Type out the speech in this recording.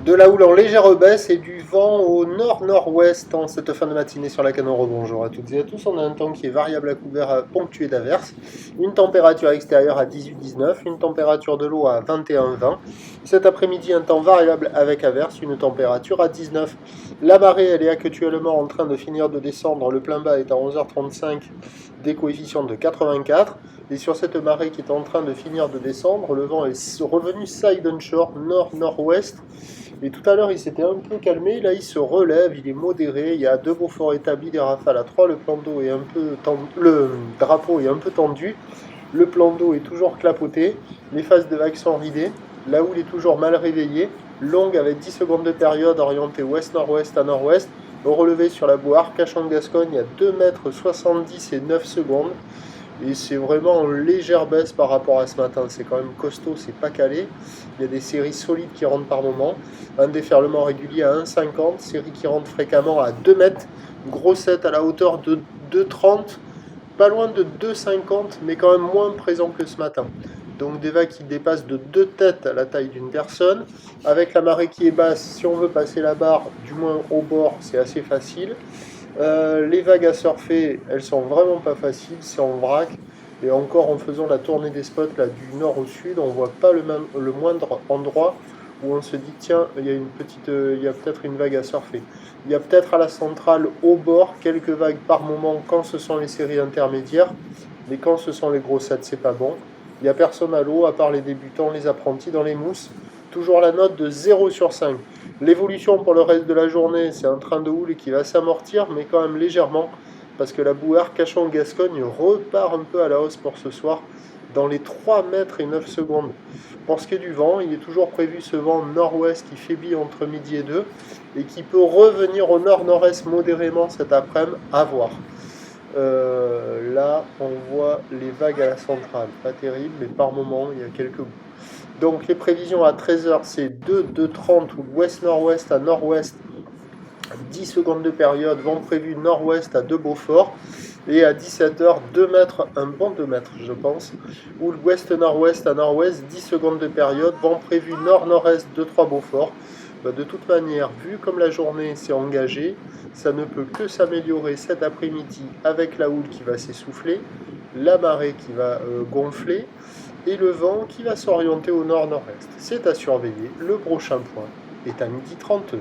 De la houle en légère baisse et du vent au nord-nord-ouest en cette fin de matinée sur la Canoro. Bonjour à toutes et à tous. On a un temps qui est variable à couvert ponctué d'averses. Une température extérieure à 18-19, une température de l'eau à 21-20. Cet après-midi, un temps variable avec averses, une température à 19. La marée, elle est actuellement en train de finir de descendre. Le plein bas est à 11h35, des coefficients de 84. Et sur cette marée qui est en train de finir de descendre, le vent est revenu side on shore, nord-nord-ouest. Et tout à l'heure, il s'était un peu calmé. Là, il se relève, il est modéré. Il y a deux beaux forts établis, des rafales à 3. Le plan d'eau est un peu tendu, le drapeau est un peu tendu. Le plan d'eau est toujours clapoté. Les phases de vagues sont ridées. La houle est toujours mal réveillée. Longue avec 10 secondes de période, orientée ouest-nord-ouest à nord-ouest. Au relevé sur la Bouarque, Cachan-Gascogne, il y a 2,70 m et 9 secondes. Et c'est vraiment en légère baisse par rapport à ce matin. C'est quand même costaud, c'est pas calé. Il y a des séries solides qui rentrent par moment. Un déferlement régulier à 1,50, série qui rentre fréquemment à 2 mètres. Grossette à la hauteur de 2,30, pas loin de 2,50, mais quand même moins présent que ce matin. Donc des vagues qui dépassent de 2 têtes à la taille d'une personne. Avec la marée qui est basse, si on veut passer la barre, du moins au bord, c'est assez facile. Les vagues à surfer, elles sont vraiment pas faciles, c'est en vrac. Et encore en faisant la tournée des spots là, du nord au sud, on voit pas le moindre endroit où on se dit tiens, il y a il y a peut-être une vague à surfer. Il y a peut-être à la centrale, au bord, quelques vagues par moment quand ce sont les séries intermédiaires, mais quand ce sont les grossettes, c'est pas bon. Il n'y a personne à l'eau, à part les débutants, les apprentis dans les mousses. Toujours la note de 0 sur 5. L'évolution pour le reste de la journée, c'est un train de houle qui va s'amortir, mais quand même légèrement, parce que la Bouarque Cachan-Gascogne repart un peu à la hausse pour ce soir, dans les 3 mètres et 9 secondes. Pour ce qui est du vent, il est toujours prévu ce vent nord-ouest qui faiblit entre midi et 2, et qui peut revenir au nord-nord-est modérément cet après-midi, à voir. Là, on voit les vagues à la centrale. Pas terrible, mais par moment, il y a quelques bouts. Donc, les prévisions à 13h, c'est 2,30 ou ouest-nord-ouest à nord-ouest. 10 secondes de période, vent prévu nord-ouest à 2 Beaufort. Et à 17h, 2 mètres, un bon 2 mètres, je pense. Ou l'ouest-nord-ouest à nord-ouest, 10 secondes de période, vent prévu nord-nord-est 2-3 Beaufort. De toute manière, vu comme la journée s'est engagée, ça ne peut que s'améliorer cet après-midi avec la houle qui va s'essouffler, la marée qui va gonfler et le vent qui va s'orienter au nord-nord-est. C'est à surveiller. Le prochain point est à 12h30.